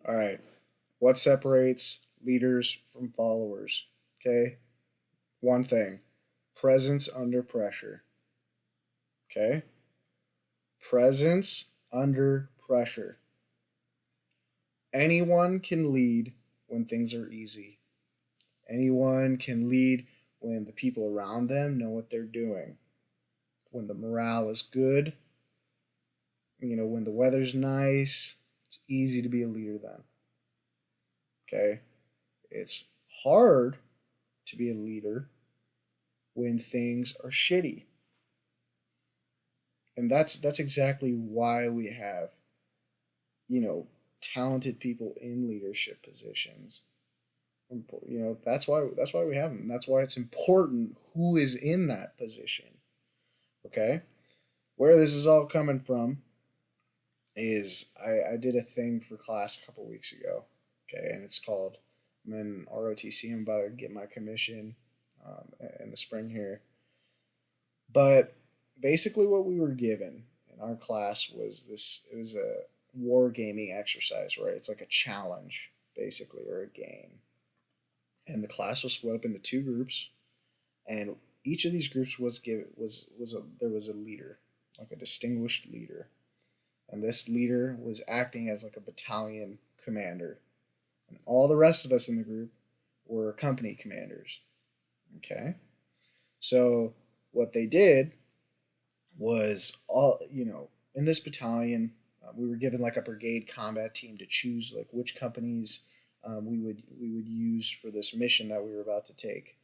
All right. What separates leaders from followers? Okay. One thing, presence under pressure. Okay. Presence under pressure. Anyone can lead when things are easy. Anyone can lead when the people around them know what they're doing. When the morale is good, when the weather's nice, it's easy to be a leader then. Okay? It's hard to be a leader when things are shitty. And that's exactly why we have, you know, talented people in leadership positions. That's why we have them. That's why it's important who is in that position. Okay? Where this is all coming from is I did a thing for class a couple weeks ago. Okay, and it's called I'm in ROTC. I'm about to get my commission in the spring here. But basically, what we were given in our class was this. It was a wargaming exercise, right? It's like a challenge, basically, or a game. And the class was split up into two groups, and each of these groups there was a leader, like a distinguished leader, and this leader was acting as like a battalion commander, and all the rest of us in the group were company commanders. Okay, so what they did was in this battalion, we were given like a brigade combat team to choose like which companies we would use for this mission that we were about to take.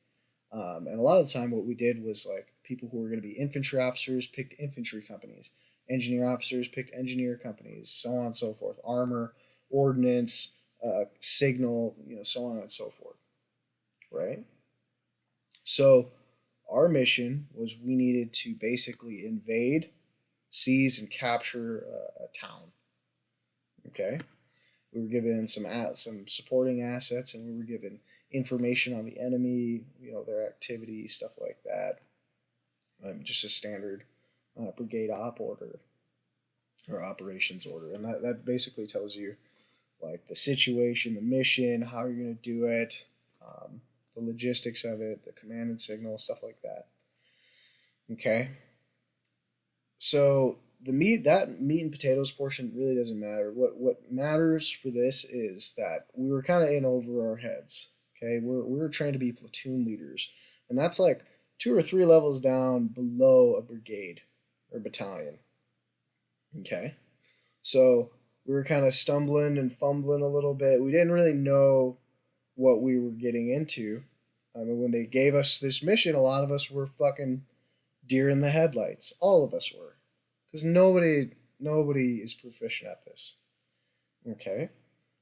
And a lot of the time, what we did was like people who were going to be infantry officers picked infantry companies, engineer officers picked engineer companies, so on and so forth. Armor, ordnance, signal, so on and so forth. Right. So our mission was we needed to basically invade, seize, and capture a town. Okay, we were given some supporting assets, and we were given information on the enemy, their activity, stuff like that. Just a standard brigade op order or operations order, and that basically tells you like the situation, the mission, how you're going to do it, the logistics of it, the command and signal, stuff like that. Okay. So that meat and potatoes portion really doesn't matter. What matters for this is that we were kind of in over our heads. Okay, we were trained to be platoon leaders, and that's like two or three levels down below a brigade or battalion. Okay, so we were kind of stumbling and fumbling a little bit. We didn't really know what we were getting into. I mean, when they gave us this mission, a lot of us were fucking deer in the headlights. All of us were, because nobody is proficient at this. Okay,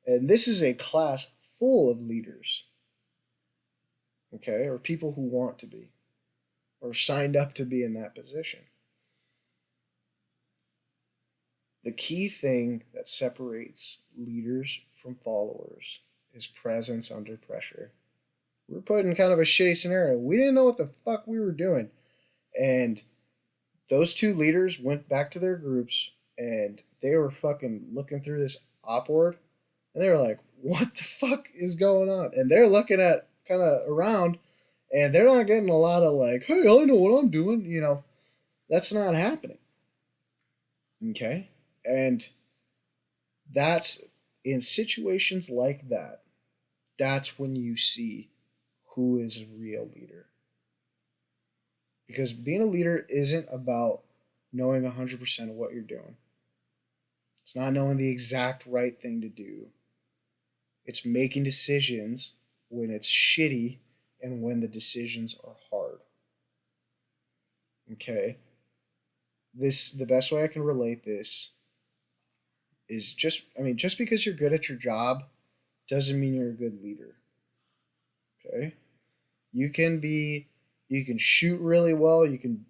and this is a class full of leaders. Okay, or people who want to be, or signed up to be in that position. The key thing that separates leaders from followers is presence under pressure. We were put in kind of a shitty scenario. We didn't know what the fuck we were doing. And those two leaders went back to their groups and they were fucking looking through this op board and they were like, what the fuck is going on? And they're looking at kind of around and they're not getting a lot of like, hey, I know what I'm doing. That's not happening. Okay. And that's in situations like that, that's when you see who is a real leader. Because being a leader isn't about knowing 100% of what you're doing. It's not knowing the exact right thing to do. It's making decisions when it's shitty and when the decisions are hard. Okay? The best way I can relate this is just because you're good at your job doesn't mean you're a good leader. Okay? You can be you can shoot really well, you can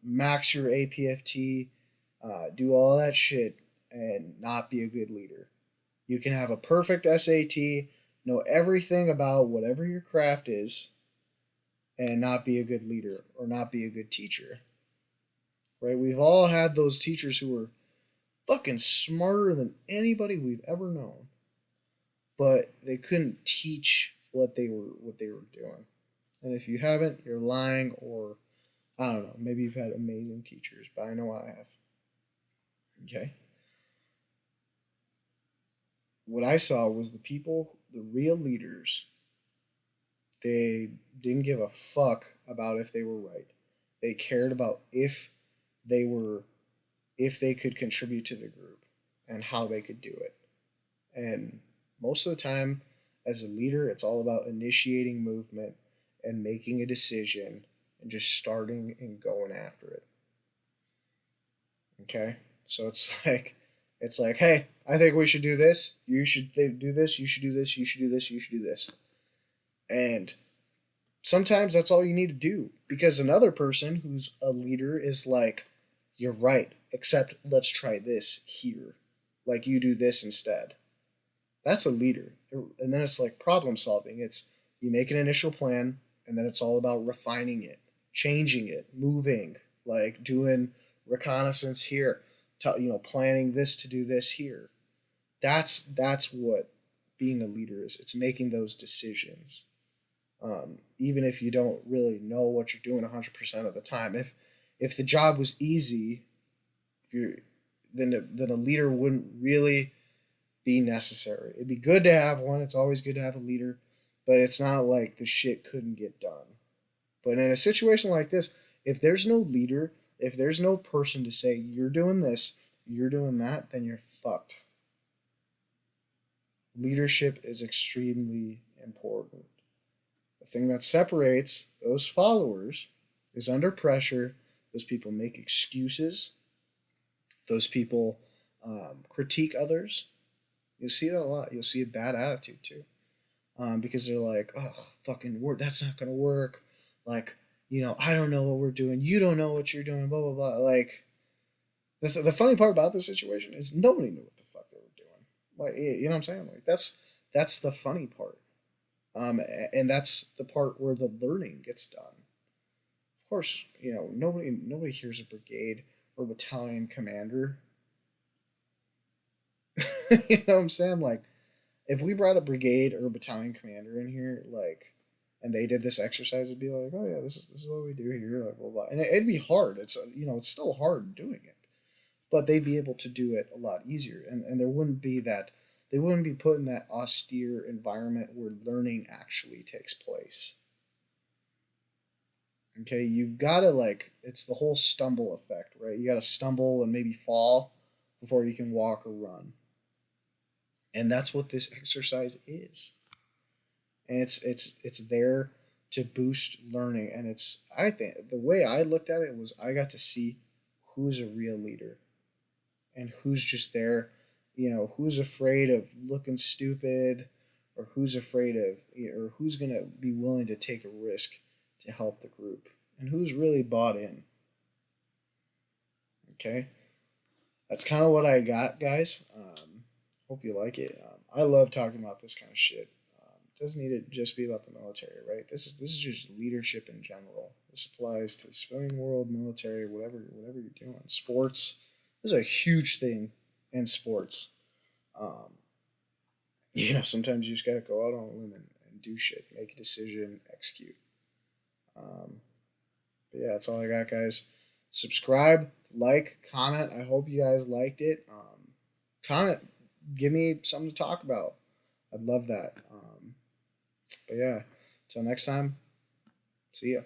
max your APFT, do all that shit and not be a good leader. You can have a perfect SAT, know everything about whatever your craft is and not be a good leader or not be a good teacher. Right? We've all had those teachers who were fucking smarter than anybody we've ever known. but they couldn't teach what they were doing. And if you haven't, you're lying, or I don't know, maybe you've had amazing teachers, but I know I have. Okay. What I saw was the people, the real leaders, they didn't give a fuck about if they were right. They cared about they were if they could contribute to the group and how they could do it. And most of the time, as a leader, it's all about initiating movement and making a decision and just starting and going after it. Okay? So it's like, hey, I think we should do this. You should do this. You should do this. You should do this. You should do this. And sometimes that's all you need to do, because another person who's a leader is like, you're right, except let's try this here. Like, you do this instead. That's a leader. And then it's like problem solving. It's you make an initial plan, and then it's all about refining it, changing it, moving, like doing reconnaissance here, planning this to do this here. That's what being a leader is. It's making those decisions, even if you don't really know what you're doing 100% of the time. If the job was easy, if you then a leader wouldn't really be necessary. It'd be good to have one. It's always good to have a leader, but it's not like the shit couldn't get done. But in a situation like this, if there's no leader, if there's no person to say you're doing this, you're doing that, then you're fucked. Leadership is extremely important. The thing that separates those followers is under pressure. Those people make excuses. Those people critique others. You'll see that a lot. You'll see a bad attitude too, because they're like, "Oh, fucking work. That's not gonna work." Like, I don't know what we're doing. You don't know what you're doing. Blah blah blah. Like, the funny part about this situation is nobody knew what the fuck they were doing. Like, you know what I'm saying? Like, that's the funny part. And that's the part where the learning gets done. Of course, nobody hears a brigade or battalion commander. You know what I'm saying? Like, if we brought a brigade or a battalion commander in here, like, and they did this exercise, it'd be like, oh yeah, this is what we do here, like blah blah, and it'd be hard. It's still hard doing it, but they'd be able to do it a lot easier, and there wouldn't be that. They wouldn't be put in that austere environment where learning actually takes place. Okay, you've got to, like, it's the whole stumble effect, right? You got to stumble and maybe fall before you can walk or run. And that's what this exercise is. And it's there to boost learning, and I think the way I looked at it was I got to see who's a real leader and who's just there, who's afraid of looking stupid, or who's afraid of, or who's going to be willing to take a risk to help the group, and who's really bought in. Okay, that's kind of what I got, guys. Hope you like it. I love talking about this kind of shit. It doesn't need to just be about the military, right? This is just leadership in general. This applies to the civilian world, military, whatever you're doing. Sports. This is a huge thing in sports. Um, sometimes you just gotta go out on a limb and do shit, make a decision, execute. Um, but yeah, that's all I got, guys. Subscribe, like, comment. I hope you guys liked it. Comment, give me something to talk about. I'd love that. But yeah, till next time, see ya.